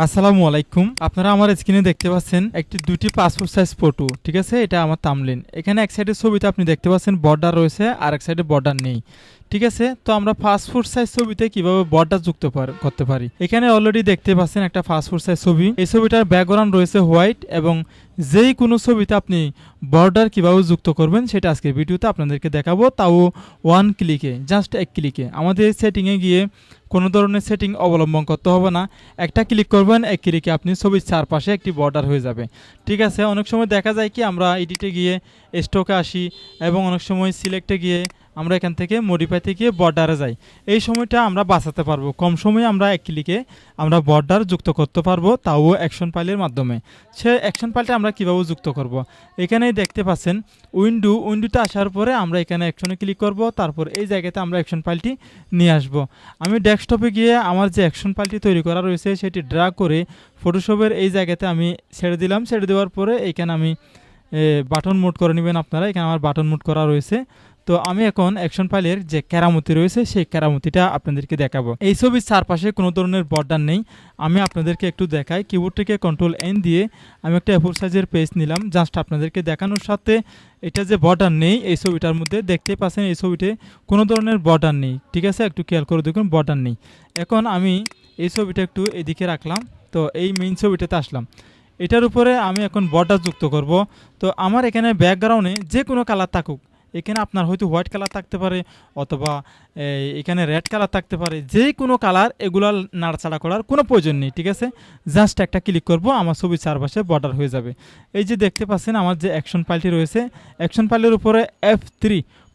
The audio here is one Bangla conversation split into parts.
আসসালামু আলাইকুম। আপনারা আমার স্ক্রিনে দেখতে পাচ্ছেন একটি দুটি পাসপোর্ট সাইজ ফটো। ঠিক আছে, এটা আমার থাম্বনেইল। এখানে এক সাইডের ছবিতে আপনি দেখতে পাচ্ছেন বর্ডার রয়েছে, আর এক সাইডে বর্ডার নেই। ঠিক আছে, তো আমরা পাসপোর্ট সাইজ ছবিতে কিভাবে বর্ডার যুক্ত করতে পারি। এখানে অলরেডি দেখতে পাচ্ছেন একটা পাসপোর্ট সাইজ ছবি। এই ছবিটার ব্যাকগ্রাউন্ড রয়েছে হোয়াইট, এবং যেই কোনো ছবিতে আপনি বর্ডার কিভাবে যুক্ত করবেন সেটা আজকের ভিডিওতে আপনাদেরকে দেখাবো, তাও ওয়ান ক্লিকে, জাস্ট এক ক্লিকে। আমাদের সেটিংয়ে গিয়ে কোনো ধরনের সেটিং অবলম্বন করতে হবে না। একটা ক্লিক করবেন, এক ক্লিকে আপনি ছবির চারপাশে একটি বর্ডার হয়ে যাবে। ঠিক আছে, অনেক সময় দেখা যায় কি আমরা এডিটে গিয়ে স্টকে আসি, এবং অনেক সময় সিলেক্টে গিয়ে আমরা এখান থেকে মডিফাইতে গিয়ে বর্ডারে যাই। এই সময়টা আমরা বাঁচাতে পারবো। কম সময়ে আমরা এক ক্লিকে আমরা বর্ডার যুক্ত করতে পারবো, তাও অ্যাকশন ফাইলের মাধ্যমে। সে অ্যাকশন ফাইলটা আমরা কীভাবে যুক্ত করব। এখানেই দেখতে পাচ্ছেন উইন্ডোতে আসার পরে আমরা এখানে অ্যাকশনে ক্লিক করব, তারপর এই জায়গাতে আমরা অ্যাকশন ফাইলটি নিয়ে আসব। আমি ডেস্কটপে গিয়ে আমার যে অ্যাকশন ফাইলটি তৈরি করা রয়েছে সেটি ড্র্যাগ করে ফটোশপের এই জায়গাতে আমি ছেড়ে দিলাম। ছেড়ে দেওয়ার পরে এইখানে আমি বাটন মোড করে নেবেন আপনারা। এখানে আমার বাটন মোড করা রয়েছে। তো আমি এখন অ্যাকশন ফাইলের যে কেরামতি রয়েছে সেই কেরামতিটা আপনাদেরকে দেখাবো। এই ছবির চারপাশে কোনো ধরনের বর্ডার নেই। আমি আপনাদেরকে একটু দেখাই। কিবোর্ড থেকে Ctrl+N দিয়ে আমি একটা A4 সাইজের পেজ নিলাম, জাস্ট আপনাদেরকে দেখানোর সাথে। এটা যে বর্ডার নেই এই ছবিটার মধ্যে, দেখতে পাচ্ছেন এই ছবিতে কোনো ধরনের বর্ডার নেই। ঠিক আছে, একটু খেয়াল করে দেখুন, বর্ডার নেই। এখন আমি এই ছবিটা একটু এদিকে রাখলাম, তো এই মেইন ছবিটাতে আসলাম। এটার উপরে আমি এখন বর্ডার যুক্ত করব। তো আমার এখানে ব্যাকগ্রাউন্ডে যে কোনো কালার থাকুক, এখানে আপনার হয়তো হোয়াইট কালার থাকতে পারে, অথবা এখানে রেড কালার থাকতে পারে, যে কোনো কালার, এগুলো নাড়াচাড়া করার কোনো প্রয়োজন নেই। ঠিক আছে, জাস্ট একটা ক্লিক করব, আমার ছবির চারপাশে বর্ডার হয়ে যাবে। এই যে দেখতে পাচ্ছেন আমার যে অ্যাকশন ফাইলটি রয়েছে, অ্যাকশন ফাইলের উপরে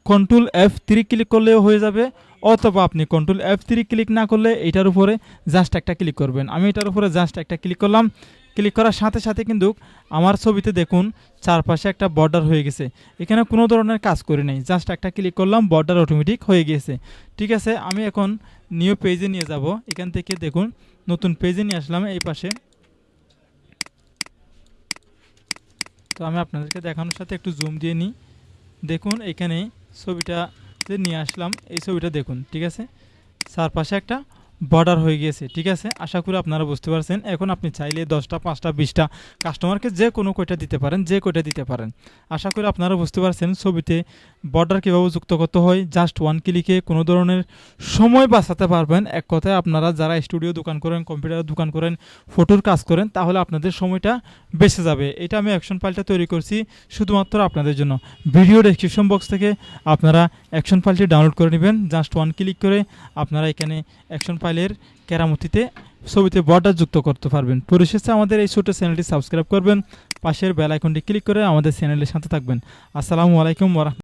Ctrl+F3 ক্লিক করলেও হয়ে যাবে, অথবা আপনি Ctrl+F3 ক্লিক না করলে এটার উপরে জাস্ট একটা ক্লিক করবেন। আমি এটার উপরে জাস্ট একটা ক্লিক করলাম। ক্লিক করার সাথে সাথে কিন্তু আমার ছবিতে দেখুন চারপাশে একটা বর্ডার হয়ে গেছে। এখানে কোনো ধরনের কাজ করি নাই, জাস্ট একটা ক্লিক করলাম, বর্ডার অটোমেটিক হয়ে গিয়েছে। ঠিক আছে, আমি এখন নিউ পেজে নিয়ে যাব। এখান থেকে দেখুন নতুন পেজে নিয়ে আসলাম এই পাশে। তো আমি আপনাদেরকে দেখানোর সাথে একটু জুম দিয়ে নিই। দেখুন এখানে ছবিটা যে নিয়ে আসলাম, এই ছবিটা দেখুন। ঠিক আছে, চারপাশে একটা বর্ডার হয়ে গিয়েছে। ঠিক আছে, আশা করি আপনারা বুঝতে পারছেন। এখন আপনি চাইলে 10টা 5টা 20টা কাস্টমারকে যে কোনো কয়টা দিতে পারেন। আশা করি আপনারা বুঝতে পারছেন ছবিতে বর্ডার কীভাবে যুক্ত করতে হয়। জাস্ট ওয়ান ক্লিকে কোনো ধরনের সময় বাঁচাতে পারবেন। এক কথায় আপনারা যারা স্টুডিও দোকান করেন, কম্পিউটারের দোকান করেন, ফটোর কাজ করেন, তাহলে আপনাদের সময়টা বেঁচে যাবে। এটা আমি অ্যাকশন ফাইলটা তৈরি করছি শুধুমাত্র আপনাদের জন্য। ভিডিও ডেসক্রিপশন বক্স থেকে আপনারা অ্যাকশন ফাইলটি ডাউনলোড করে নেবেন। জাস্ট ওয়ান ক্লিক করে আপনারা এখানে অ্যাকশন ফাইলের কেরামতিতে ছবিতে বর্ডার যুক্ত করতে পারবেন। পরিশেষে আমাদের এই ছোট চ্যানেলটি সাবস্ক্রাইব করবেন, পাশের বেল আইকনটি ক্লিক করে আমাদের চ্যানেলের সাথে থাকবেন। আসসালামু আলাইকুম ওয়া রাহমাতুল্লাহ।